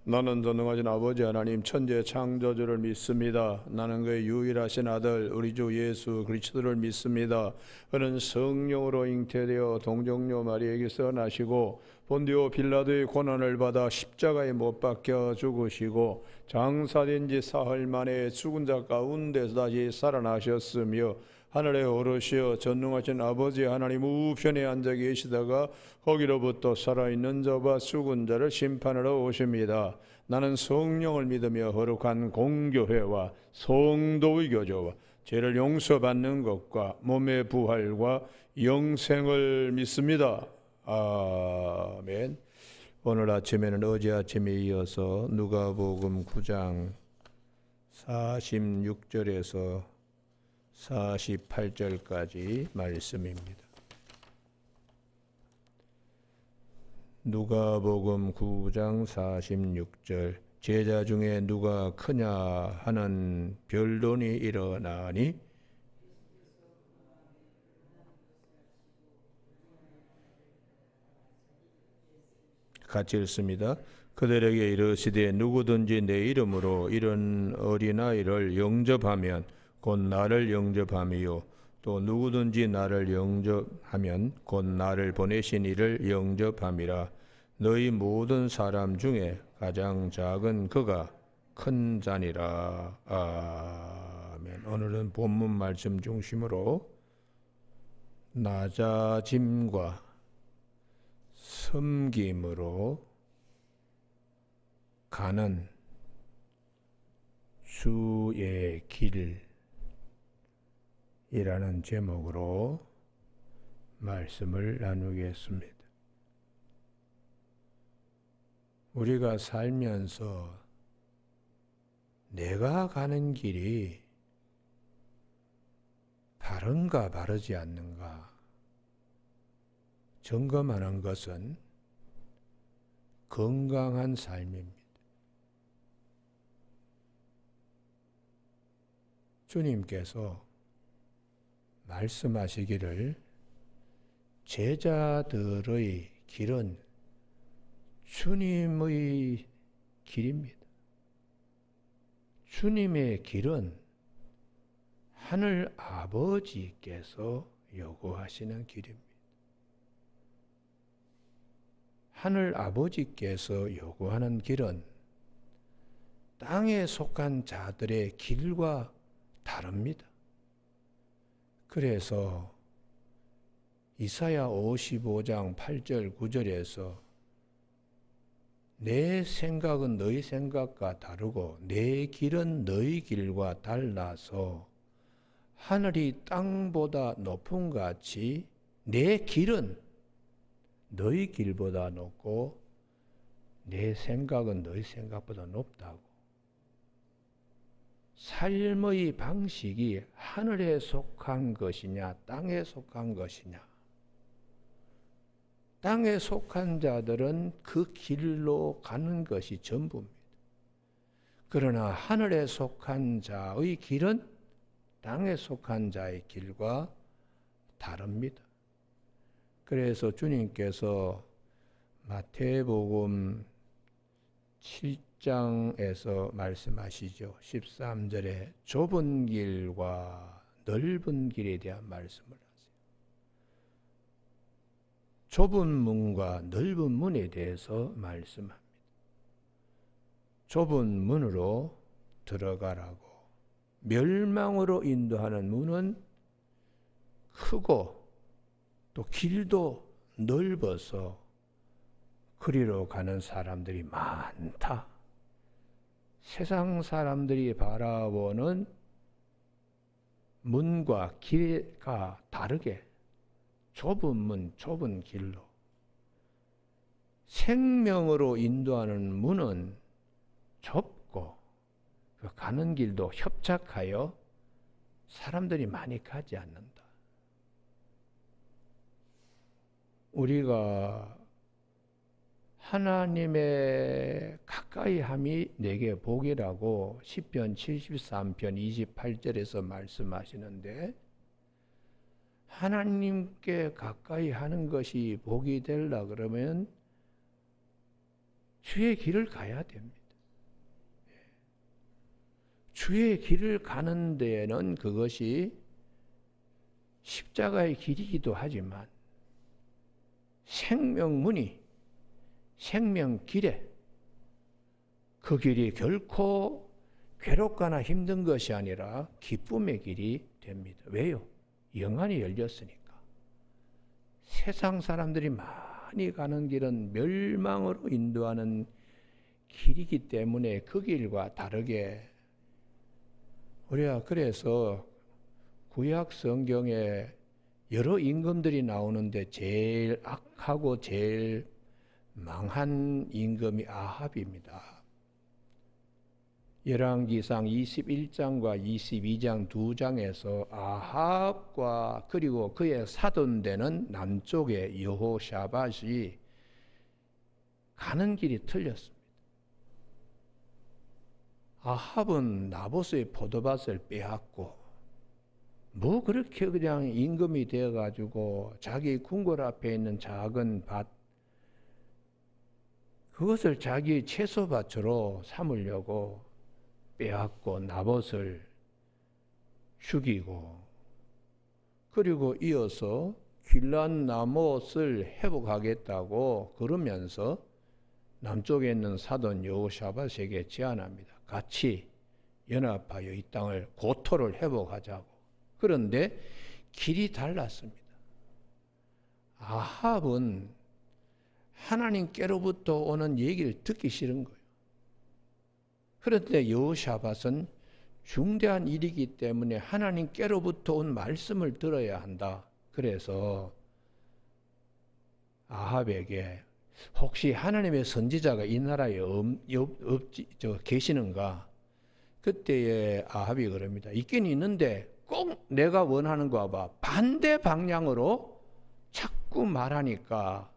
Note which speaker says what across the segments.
Speaker 1: 나는 전능하신 아버지 하나님 천재 창조주를 믿습니다. 나는 그의 유일하신 아들 우리 주 예수 그리스도를 믿습니다. 그는 성령으로 잉태되어 동정녀 마리에게서 나시고 본디오 빌라도의 고난을 받아 십자가에 못 박혀 죽으시고 장사된 지 사흘 만에 죽은 자 가운데서 다시 살아나셨으며 하늘에 오르시어 전능하신 아버지 하나님 우편에 앉아 계시다가 거기로부터 살아있는 자와 죽은 자를 심판하러 오십니다. 나는 성령을 믿으며 거룩한 공교회와 성도의 교조와 죄를 용서받는 것과 몸의 부활과 영생을 믿습니다. 아멘. 오늘 아침에는 어제 아침에 이어서 누가복음 9장 46절에서 48절까지 말씀입니다. 누가복음 9장 46절 제자 중에 누가 크냐 하는 변론이 일어나니 같이 읽습니다. 그들에게 이르시되 누구든지 내 이름으로 이런 어린아이를 영접하면 곧 나를 영접함이요 또 누구든지 나를 영접하면 곧 나를 보내신 이를 영접함이라. 너희 모든 사람 중에 가장 작은 그가 큰 자니라. 아멘. 오늘은 본문 말씀 중심으로 낮아짐과 섬김으로 가는 주의 길이라는 제목으로 말씀을 나누겠습니다. 우리가 살면서 내가 가는 길이 바른가 바르지 않는가 점검하는 것은 건강한 삶입니다. 주님께서 말씀하시기를 제자들의 길은 주님의 길입니다. 주님의 길은 하늘 아버지께서 요구하시는 길입니다. 하늘 아버지께서 요구하는 길은 땅에 속한 자들의 길과 다릅니다. 그래서 이사야 55장 8절 9절에서 내 생각은 너희 생각과 다르고 내 길은 너희 길과 달라서 하늘이 땅보다 높음 같이 내 길은 너희 길보다 높고 내 생각은 너희 생각보다 높다고. 삶의 방식이 하늘에 속한 것이냐 땅에 속한 것이냐. 땅에 속한 자들은 그 길로 가는 것이 전부입니다. 그러나 하늘에 속한 자의 길은 땅에 속한 자의 길과 다릅니다. 그래서 주님께서 마태복음 7장에서 말씀하시죠. 13절에 좁은 길과 넓은 길에 대한 말씀을 하세요. 좁은 문과 넓은 문에 대해서 말씀합니다. 좁은 문으로 들어가라고. 멸망으로 인도하는 문은 크고 또 길도 넓어서 그리로 가는 사람들이 많다. 세상 사람들이 바라보는 문과 길과 다르게 좁은 문, 좁은 길로 생명으로 인도하는 문은 좁고 가는 길도 협착하여 사람들이 많이 가지 않는다. 우리가 하나님의 가까이함이 내게 복이라고 시편 73편 28절에서 말씀하시는데 하나님께 가까이 하는 것이 복이 되려 그러면 주의 길을 가야 됩니다. 주의 길을 가는 데에는 그것이 십자가의 길이기도 하지만 생명문이 생명길에 그 길이 결코 괴롭거나 힘든 것이 아니라 기쁨의 길이 됩니다. 왜요? 영안이 열렸으니까. 세상 사람들이 많이 가는 길은 멸망으로 인도하는 길이기 때문에 그 길과 다르게 우리가 그래서 구약 성경에 여러 임금들이 나오는데 제일 악하고 제일 망한 임금이 아합입니다. 열왕기상 21장과 22장 두 장에서 아합과 그리고 그의 사돈되는 남쪽의 여호샤밧이 가는 길이 틀렸습니다. 아합은 나봇의 포도밭을 빼앗고 뭐 그렇게 그냥 임금이 되어가지고 자기 궁궐 앞에 있는 작은 밭 그것을 자기 채소밭으로 삼으려고 빼앗고 나봇을 죽이고 그리고 이어서 길란 나못을 회복하겠다고 그러면서 남쪽에 있는 사돈 여호샤밧에게 제안합니다. 같이 연합하여 이 땅을 고토를 회복하자고. 그런데 길이 달랐습니다. 아합은 하나님께로부터 오는 얘기를 듣기 싫은 거예요. 그런데 여호샤밧은 중대한 일이기 때문에 하나님께로부터 온 말씀을 들어야 한다. 그래서 아합에게 혹시 하나님의 선지자가 이 나라에 계시는가? 그때에 아합이 그럽니다. 있긴 있는데 꼭 내가 원하는 거와 반대 방향으로 자꾸 말하니까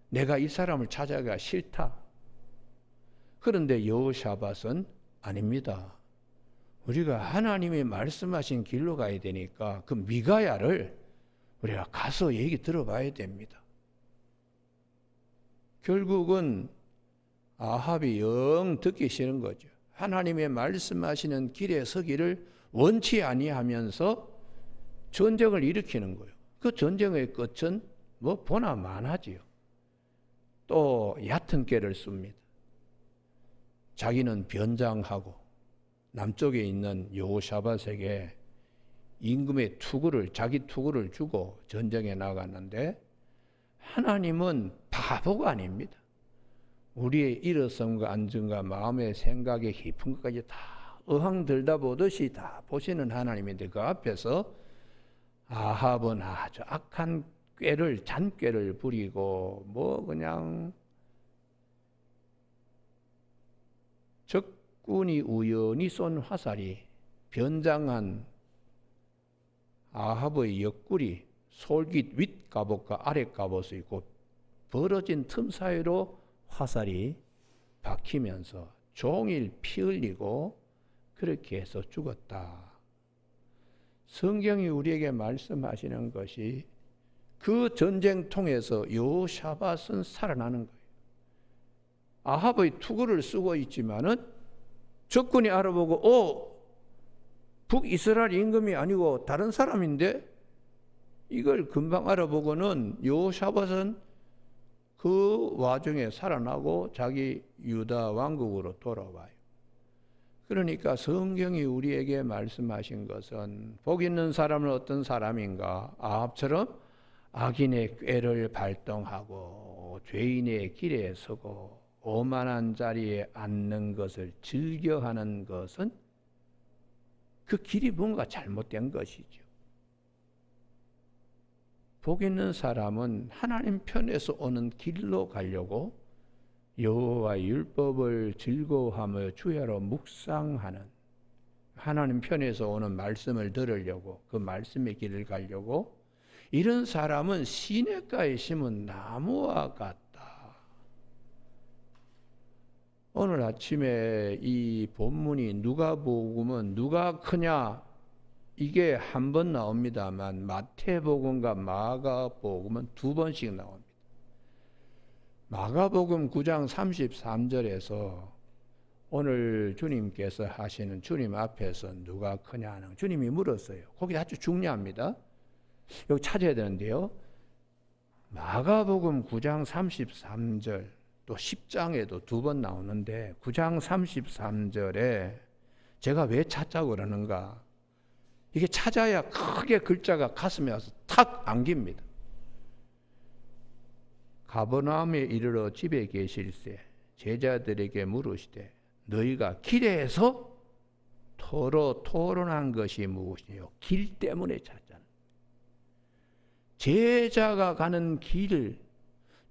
Speaker 1: 내가 이 사람을 찾아가기가 싫다. 그런데 여호샤밧은 아닙니다. 우리가 하나님이 말씀하신 길로 가야 되니까 그 미가야를 우리가 가서 얘기 들어봐야 됩니다. 결국은 아합이 영 듣기 싫은 거죠. 하나님의 말씀하시는 길에 서기를 원치 아니하면서 전쟁을 일으키는 거예요. 그 전쟁의 끝은 뭐 보나 마나지요. 또 얕은 꾀를 씁니다. 자기는 변장하고 남쪽에 있는 여호샤밧에게 임금의 자기 투구를 주고 전쟁에 나갔는데 하나님은 바보가 아닙니다. 우리의 일어섬과 안정과 마음의 생각의 깊은 것까지 다 어항 들다 보듯이 다 보시는 하나님인데 그 앞에서 아합은 아주 악한 잔꾀를 부리고 뭐 그냥 적군이 우연히 쏜 화살이 변장한 아합의 옆구리 솔깃 윗 갑옷과 아래 갑옷이 있고 벌어진 틈 사이로 화살이 박히면서 종일 피 흘리고 그렇게 해서 죽었다. 성경이 우리에게 말씀하시는 것이 그 전쟁통에서 여호샤밧은 살아나는 거예요. 아합의 투구를 쓰고 있지만은 적군이 알아보고 북이스라엘 임금이 아니고 다른 사람인데 이걸 금방 알아보고는 여호샤밧은 그 와중에 살아나고 자기 유다 왕국으로 돌아와요. 그러니까 성경이 우리에게 말씀하신 것은 복 있는 사람은 어떤 사람인가? 아합처럼 악인의 꾀를 발동하고 죄인의 길에 서고 오만한 자리에 앉는 것을 즐겨하는 것은 그 길이 뭔가 잘못된 것이죠. 복 있는 사람은 하나님 편에서 오는 길로 가려고 여호와의 율법을 즐거워하며 주야로 묵상하는 하나님 편에서 오는 말씀을 들으려고 그 말씀의 길을 가려고 이런 사람은 시냇가에 심은 나무와 같다. 오늘 아침에 이 본문이 누가복음은 누가 크냐 이게 한 번 나옵니다만 마태복음과 마가복음은 두 번씩 나옵니다. 마가복음 9장 33절에서 오늘 주님께서 하시는 주님 앞에서 누가 크냐는 주님이 물었어요. 거기 아주 중요합니다. 여기 찾아야 되는데요. 마가복음 9장 33절 또 10장에도 두 번 나오는데 9장 33절에 제가 왜 찾자고 그러는가? 이게 찾아야 크게 글자가 가슴에 와서 탁 안깁니다. 가버나움에 이르러 집에 계실새 제자들에게 물으시되 너희가 길에서 토론한 것이 무엇이요? 길 때문에 찾잖아요. 제자가 가는 길,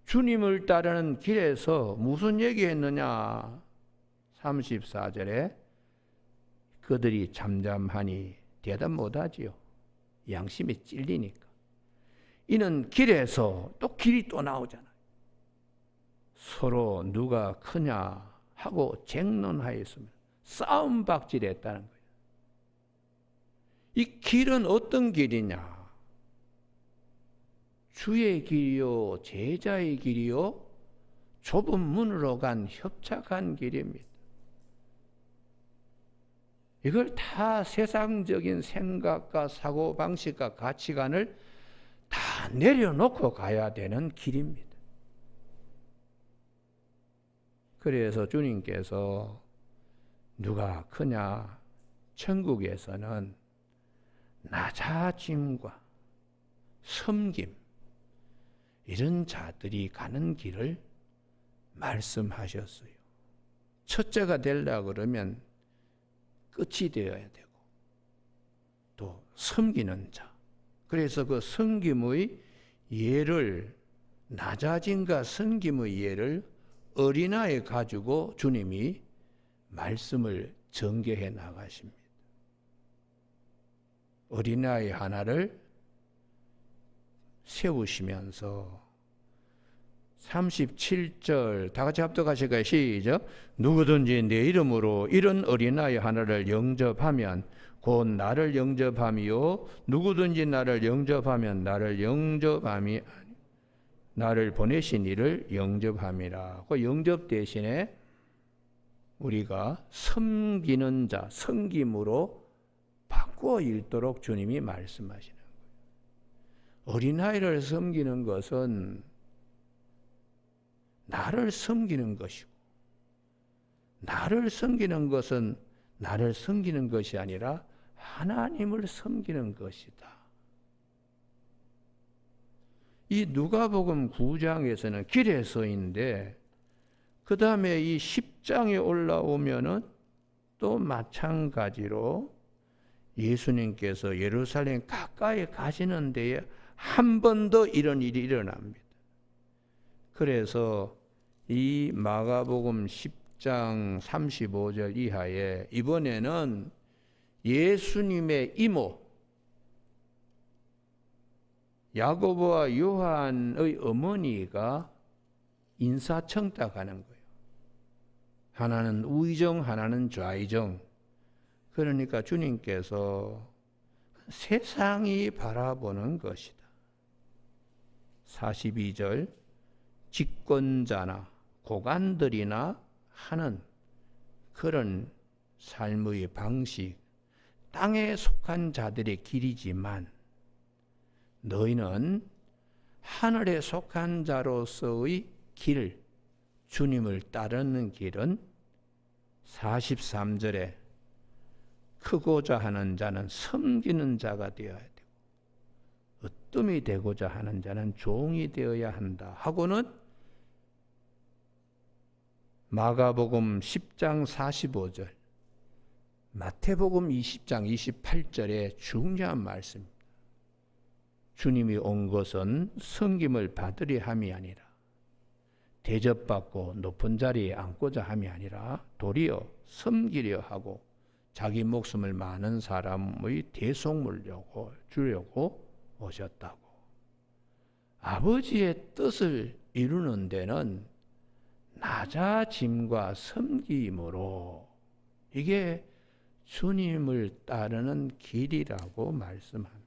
Speaker 1: 주님을 따르는 길에서 무슨 얘기했느냐? 34절에 그들이 잠잠하니 대답 못하지요. 양심이 찔리니까. 이는 길에서 또 길이 또 나오잖아요. 서로 누가 크냐 하고 쟁론하였으면 싸움박질했다는 거예요. 이 길은 어떤 길이냐? 주의 길이요, 제자의 길이요, 좁은 문으로 간 협착한 길입니다. 이걸 다 세상적인 생각과 사고방식과 가치관을 다 내려놓고 가야 되는 길입니다. 그래서 주님께서 누가 크냐? 천국에서는 낮아짐과 섬김 이런 자들이 가는 길을 말씀하셨어요. 첫째가 되려고 그러면 끝이 되어야 되고 또 섬기는 자. 그래서 그 섬김의 예를 낮아짐과 섬김의 예를 어린아이에 가지고 주님이 말씀을 전개해 나가십니다. 어린아이 하나를 세우시면서 37절 다 같이 합독하실까요? 시작. 누구든지 내 이름으로 이런 어린아이 하나를 영접하면 곧 나를 영접함이요 누구든지 나를 영접하면 나를 보내신 이를 영접함이라. 그 영접 대신에 우리가 섬기는 자, 섬김으로 바꾸어 읽도록 주님이 말씀하시는 거예요. 어린아이를 섬기는 것은 나를 섬기는 것이고, 나를 섬기는 것은 나를 섬기는 것이 아니라 하나님을 섬기는 것이다. 이 누가복음 9장에서는 길에서인데 그 다음에 이 10장에 올라오면은 또 마찬가지로 예수님께서 예루살렘 가까이 가시는 데에 한 번 더 이런 일이 일어납니다. 그래서 이 마가복음 10장 35절 이하에 이번에는 예수님의 이모 야고보와 요한의 어머니가 인사청탁하는 거예요. 하나는 우의정, 하나는 좌의정. 그러니까 주님께서 세상이 바라보는 것이다. 42절 집권자나 고관들이나 하는 그런 삶의 방식, 땅에 속한 자들의 길이지만 너희는 하늘에 속한 자로서의 길, 주님을 따르는 길은 43절에 크고자 하는 자는 섬기는 자가 되어야 되고 으뜸이 되고자 하는 자는 종이 되어야 한다 하고는 마가복음 10장 45절, 마태복음 20장 28절의 중요한 말씀입니다. 주님이 온 것은 섬김을 받으려 함이 아니라 대접받고 높은 자리에 앉고자 함이 아니라 도리어 섬기려 하고 자기 목숨을 많은 사람의 대속물 주려고 오셨다고. 아버지의 뜻을 이루는 데는 낮아짐과 섬김으로 이게 주님을 따르는 길이라고 말씀합니다.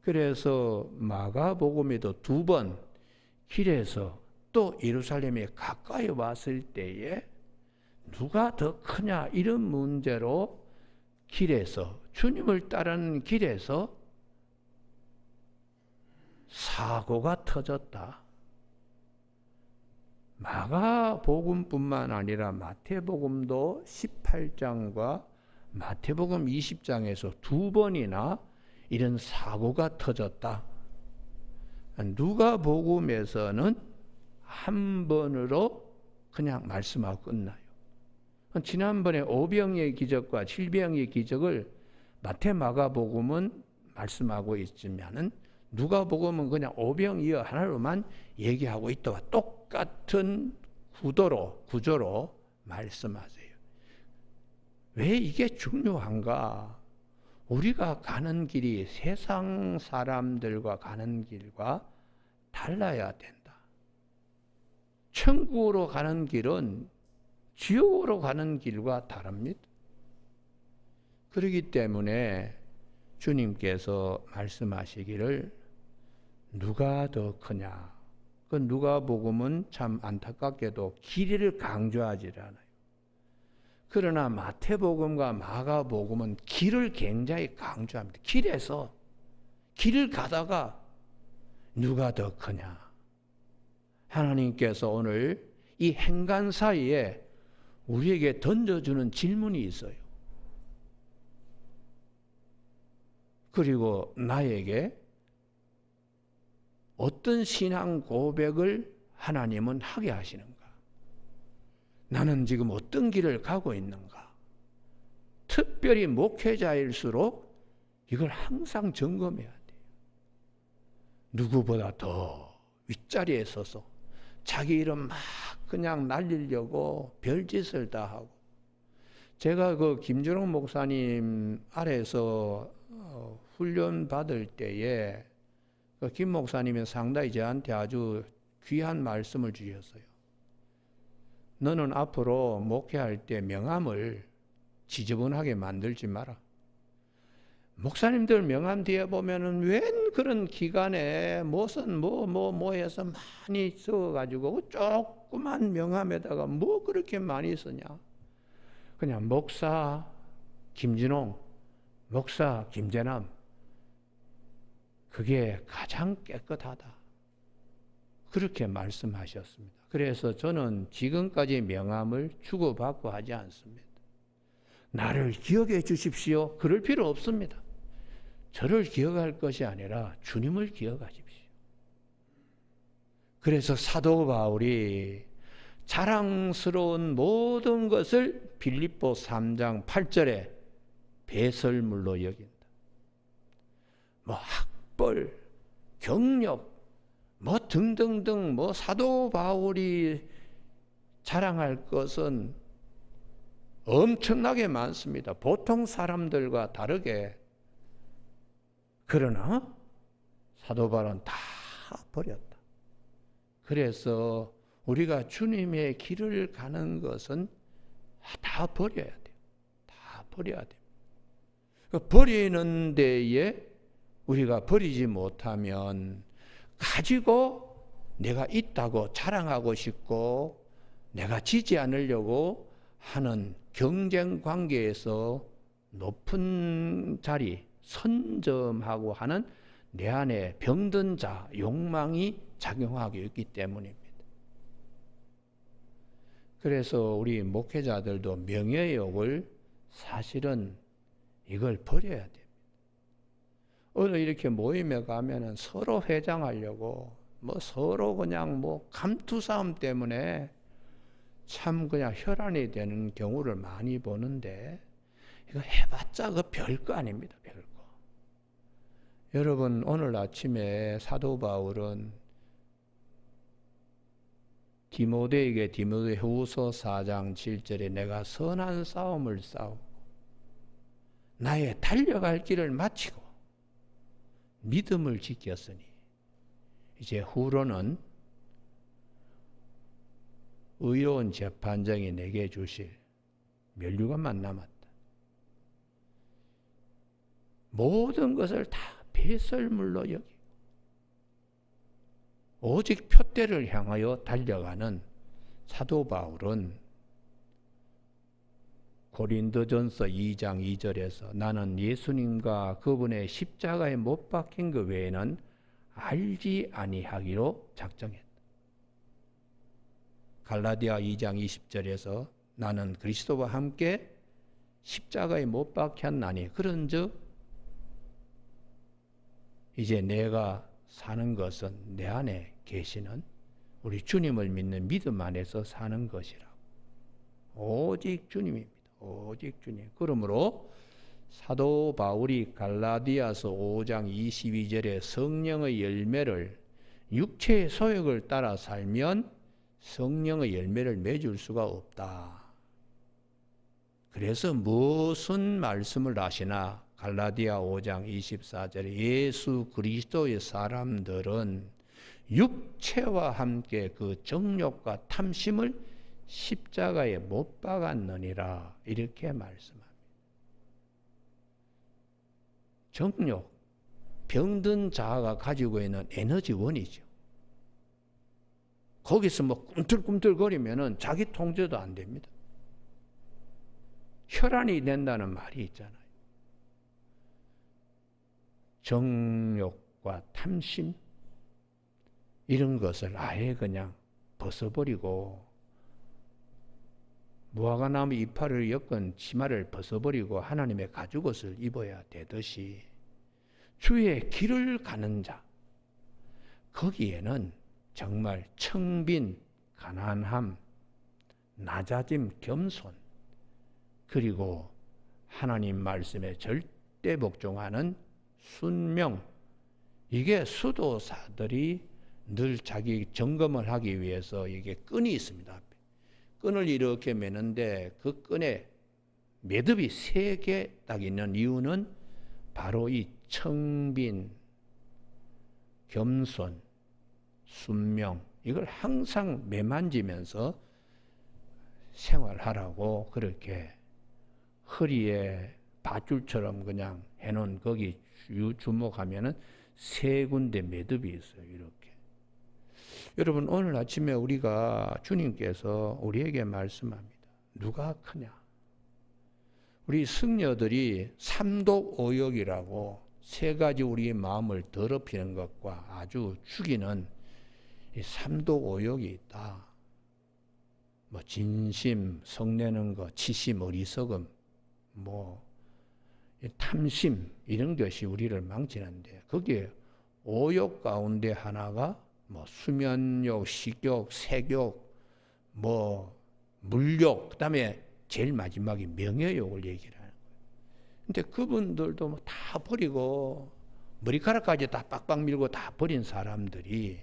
Speaker 1: 그래서 마가복음에도 두 번 길에서 또 예루살렘에 가까이 왔을 때에 누가 더 크냐 이런 문제로 길에서 주님을 따르는 길에서 사고가 터졌다. 마가복음뿐만 아니라 마태복음도 18장과 마태복음 20장에서 두 번이나 이런 사고가 터졌다. 누가복음에서는 한 번으로 그냥 말씀하고 끝나요. 지난번에 오병의 기적과 칠병의 기적을 마태 마가복음은 말씀하고 있지만은 누가복음은 그냥 오병이어 하나로만 얘기하고 있다와 똑같은 구조로 말씀하세요. 왜 이게 중요한가? 우리가 가는 길이 세상 사람들과 가는 길과 달라야 된다. 천국으로 가는 길은 지옥으로 가는 길과 다릅니다. 그렇기 때문에 주님께서 말씀하시기를 누가 더 크냐? 그 누가복음은 참 안타깝게도 길이를 강조하지 않아요. 그러나 마태복음과 마가복음은 길을 굉장히 강조합니다. 길을 가다가 누가 더 크냐? 하나님께서 오늘 이 행간 사이에 우리에게 던져주는 질문이 있어요. 그리고 나에게 어떤 신앙 고백을 하나님은 하게 하시는가? 나는 지금 어떤 길을 가고 있는가? 특별히 목회자일수록 이걸 항상 점검해야 돼요. 누구보다 더 윗자리에 서서 자기 이름 막 그냥 날리려고 별짓을 다 하고, 제가 그 김준홍 목사님 아래에서 훈련 받을 때에 그 김 목사님이 상당히 저한테 아주 귀한 말씀을 주셨어요. 너는 앞으로 목회할 때 명함을 지저분하게 만들지 마라. 목사님들 명함 뒤에 보면은 웬 그런 기간에 무슨 뭐 해서 많이 써가지고 조그만 명함에다가 뭐 그렇게 많이 쓰냐. 그냥 목사 김진홍, 목사 김재남, 그게 가장 깨끗하다. 그렇게 말씀하셨습니다. 그래서 저는 지금까지 명함을 주고받고 하지 않습니다. 나를 기억해 주십시오. 그럴 필요 없습니다. 저를 기억할 것이 아니라 주님을 기억하십시오. 그래서 사도 바울이 자랑스러운 모든 것을 빌립보 3장 8절에 배설물로 여긴다. 뭐 학벌, 경력, 뭐 등등등 뭐 사도 바울이 자랑할 것은 엄청나게 많습니다. 보통 사람들과 다르게. 그러나 사도 바울은 다 버렸다. 그래서 우리가 주님의 길을 가는 것은 다 버려야 돼요. 다 버려야 돼요. 버리는 데에 우리가 버리지 못하면 가지고 내가 있다고 자랑하고 싶고 내가 지지 않으려고 하는 경쟁 관계에서 높은 자리, 선점하고 하는 내 안에 병든 자, 욕망이 작용하고 있기 때문입니다. 그래서 우리 목회자들도 명예욕을 사실은 이걸 버려야 됩니다. 오늘 이렇게 모임에 가면은 서로 회장하려고 뭐 서로 그냥 뭐 감투싸움 때문에 참 그냥 혈안이 되는 경우를 많이 보는데 이거 해봤자 그 별거 아닙니다. 별거. 여러분 오늘 아침에 사도 바울은 디모데에게 디모데후서 4장 7절에 내가 선한 싸움을 싸우고 나의 달려갈 길을 마치고 믿음을 지켰으니 이제 후로는 의로운 재판장이 내게 주실 면류관만 남았다. 모든 것을 다 배설물로 여기고 오직 표대를 향하여 달려가는 사도 바울은 고린도전서 2장 2절에서 나는 예수님과 그분의 십자가에 못 박힌 것 외에는 알지 아니하기로 작정했다. 갈라디아 2장 20절에서 나는 그리스도와 함께 십자가에 못 박혔나니 그런즉 이제 내가 사는 것은 내 안에 계시는 우리 주님을 믿는 믿음 안에서 사는 것이라고. 오직 주님입니다. 오직 주님. 그러므로 사도 바울이 갈라디아서 5장 22절에 성령의 열매를 육체의 소욕을 따라 살면 성령의 열매를 맺을 수가 없다. 그래서 무슨 말씀을 하시나 갈라디아 5장 24절에 예수 그리스도의 사람들은 육체와 함께 그 정욕과 탐심을 십자가에 못 박았느니라 이렇게 말씀합니다. 정욕, 병든 자아가 가지고 있는 에너지원이죠. 거기서 뭐 꿈틀꿈틀거리면은 자기 통제도 안 됩니다. 혈안이 된다는 말이 있잖아요. 정욕과 탐심 이런 것을 아예 그냥 벗어버리고 무화과 나무 이파리를 엮은 치마를 벗어버리고 하나님의 가죽옷을 입어야 되듯이 주의 길을 가는 자 거기에는 정말 청빈, 가난함, 낮아짐, 겸손 그리고 하나님 말씀에 절대 복종하는 순명 이게 수도사들이 늘 자기 점검을 하기 위해서 이게 끈이 있습니다. 끈을 이렇게 매는데 그 끈에 매듭이 3개 딱 있는 이유는 바로 이 청빈, 겸손, 순명 이걸 항상 매만지면서 생활하라고 그렇게 허리에 밧줄처럼 그냥 해놓은 거기 주목하면은 3군데 매듭이 있어요. 이렇게. 여러분 오늘 아침에 우리가 주님께서 우리에게 말씀합니다. 누가 크냐? 우리 승려들이 삼독오욕이라고 3가지 우리의 마음을 더럽히는 것과 아주 죽이는 이 삼독오욕이 있다. 뭐 진심, 성내는 것, 치심, 어리석음, 뭐 탐심 이런 것이 우리를 망치는데 거기에 오욕 가운데 하나가 뭐 수면욕, 식욕, 색욕, 뭐 물욕, 그다음에 제일 마지막에 명예욕을 얘기를 하는 거예요. 근데 그분들도 뭐 다 버리고 머리카락까지 다 빡빡 밀고 다 버린 사람들이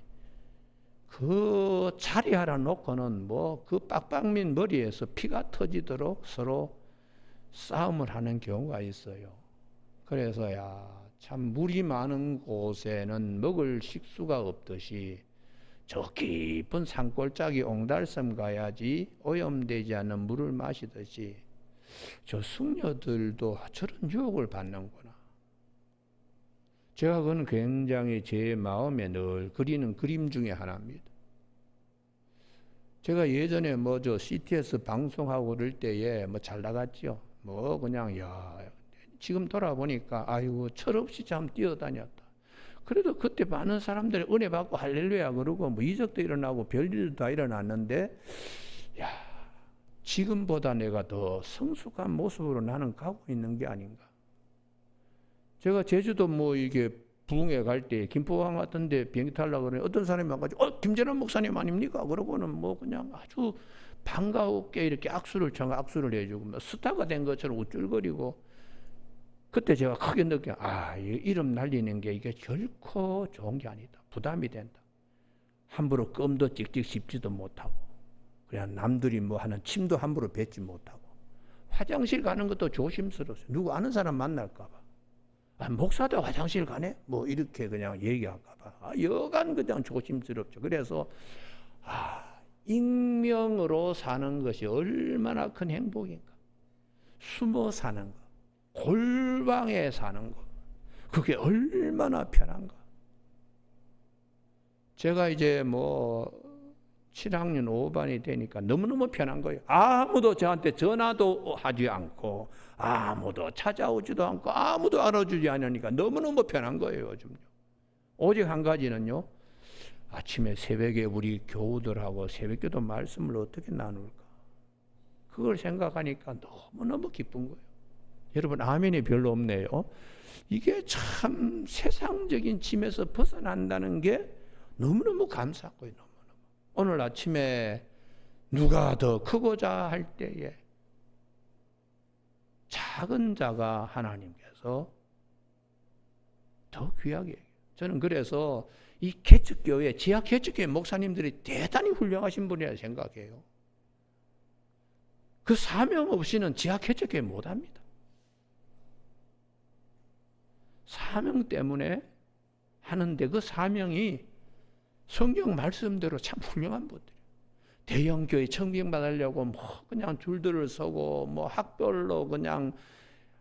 Speaker 1: 그 자리하라 놓고는 뭐 그 빡빡 민 머리에서 피가 터지도록 서로 싸움을 하는 경우가 있어요. 그래서 참 물이 많은 곳에는 먹을 식수가 없듯이 저 깊은 산골짜기 옹달섬 가야지 오염되지 않는 물을 마시듯이 저 승려들도 저런 유혹을 받는구나. 제가 그건 굉장히 제 마음에 늘 그리는 그림 중에 하나입니다. 제가 예전에 뭐 저 CTS 방송하고 그럴 때에 뭐 잘 나갔죠. 뭐 그냥 지금 돌아보니까 아이고 철없이 참 뛰어다녔다. 그래도 그때 많은 사람들이 은혜 받고 할렐루야 그러고 뭐 이적도 일어나고 별일도 다 일어났는데 지금보다 내가 더 성숙한 모습으로 나는 가고 있는 게 아닌가. 제가 제주도 뭐 이게 부흥회 갈 때 김포항 같은 데 비행기 타려고 그러니 어떤 사람이 와가지고 김재란 목사님 아닙니까? 그러고는 뭐 그냥 아주 반가웠게 이렇게 악수를 해주고 뭐 스타가 된 것처럼 우쭐거리고 그때 제가 크게 느껴 이름 날리는 게 이게 결코 좋은 게 아니다. 부담이 된다. 함부로 껌도 찍찍 씹지도 못하고 그냥 남들이 뭐 하는 침도 함부로 뱉지 못하고 화장실 가는 것도 조심스러웠어요. 누구 아는 사람 만날까 봐. 목사도 화장실 가네? 뭐 이렇게 그냥 얘기할까 봐. 여간 그냥 조심스럽죠. 그래서 익명으로 사는 것이 얼마나 큰 행복인가. 숨어 사는 것. 골방에 사는 것. 그게 얼마나 편한가. 제가 이제 뭐 7학년 5반이 되니까 너무너무 편한 거예요. 아무도 저한테 전화도 하지 않고 아무도 찾아오지도 않고 아무도 알아주지 않으니까 너무너무 편한 거예요. 요즘요. 오직 한 가지는요. 아침에 새벽에 우리 교우들하고 새벽기도 말씀을 어떻게 나눌까? 그걸 생각하니까 너무너무 기쁜 거예요. 여러분 아멘이 별로 없네요. 이게 참 세상적인 짐에서 벗어난다는 게 너무너무 감사한 거예요. 너무너무. 오늘 아침에 누가 더 크고자 할 때에 작은 자가 하나님께서 더 귀하게 해요. 저는 그래서 이 개척교회, 지하 개척교회 목사님들이 대단히 훌륭하신 분이라 생각해요. 그 사명 없이는 지하 개척교회 못합니다. 사명 때문에 하는데 그 사명이 성경 말씀대로 참 훌륭한 분들이에요. 대형교회 청빙받으려고 뭐 그냥 줄들을 서고 뭐 학별로 그냥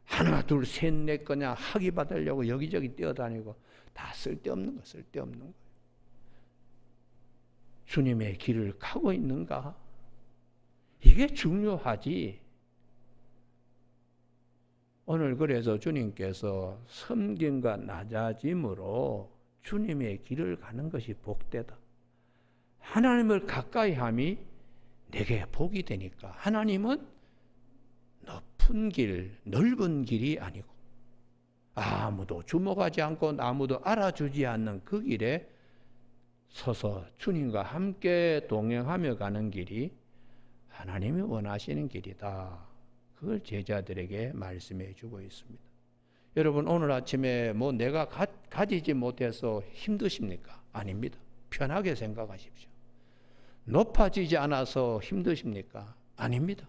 Speaker 1: 하나 둘 셋 넷 그냥 학위 받으려고 여기저기 뛰어다니고 다 쓸데없는 거 쓸데없는 거예요. 주님의 길을 가고 있는가? 이게 중요하지. 오늘 그래서 주님께서 섬김과 낮아짐으로 주님의 길을 가는 것이 복되다. 하나님을 가까이 함이 내게 복이 되니까 하나님은 높은 길, 넓은 길이 아니고 아무도 주목하지 않고 아무도 알아주지 않는 그 길에 서서 주님과 함께 동행하며 가는 길이 하나님이 원하시는 길이다. 그걸 제자들에게 말씀해 주고 있습니다. 여러분 오늘 아침에 뭐 내가 가지지 못해서 힘드십니까? 아닙니다. 편하게 생각하십시오. 높아지지 않아서 힘드십니까? 아닙니다.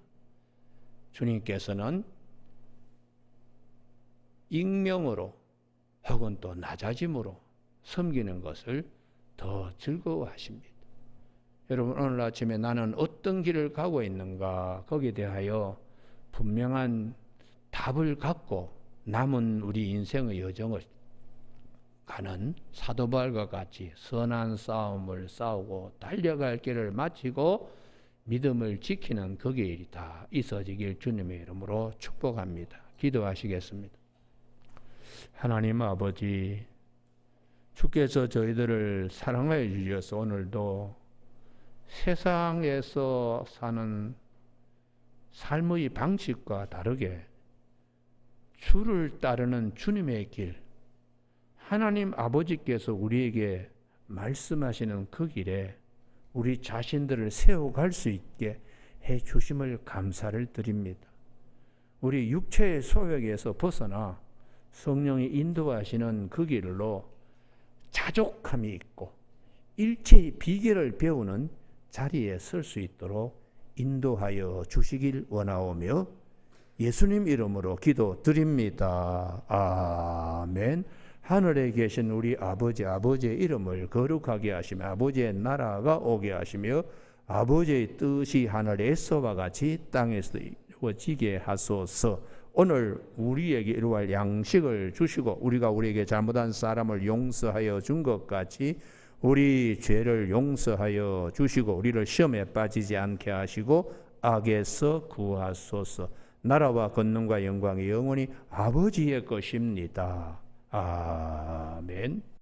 Speaker 1: 주님께서는 익명으로 혹은 또 낮아짐으로 섬기는 것을 더 즐거워하십니다. 여러분 오늘 아침에 나는 어떤 길을 가고 있는가 거기에 대하여 분명한 답을 갖고 남은 우리 인생의 여정을 가는 사도 바울과 같이 선한 싸움을 싸우고 달려갈 길을 마치고 믿음을 지키는 그 길이 다 있어지길 주님의 이름으로 축복합니다. 기도하시겠습니다. 하나님 아버지, 주께서 저희들을 사랑하여 주셔서 오늘도 세상에서 사는 삶의 방식과 다르게 주를 따르는 주님의 길, 하나님 아버지께서 우리에게 말씀하시는 그 길에 우리 자신들을 세워갈 수 있게 해 주심을 감사를 드립니다. 우리 육체의 소욕에서 벗어나 성령이 인도하시는 그 길로 자족함이 있고 일체의 비결을 배우는 자리에 설 수 있도록 인도하여 주시길 원하오며 예수님 이름으로 기도드립니다. 아멘. 하늘에 계신 우리 아버지의 이름을 거룩하게 하시며 아버지의 나라가 오게 하시며 아버지의 뜻이 하늘에서와 같이 땅에서 이루어지게 하소서. 오늘 우리에게 이루어갈 양식을 주시고 우리가 우리에게 잘못한 사람을 용서하여 준 것 같이 우리 죄를 용서하여 주시고 우리를 시험에 빠지지 않게 하시고 악에서 구하소서. 나라와 권능과 영광이 영원히 아버지의 것입니다. 아멘.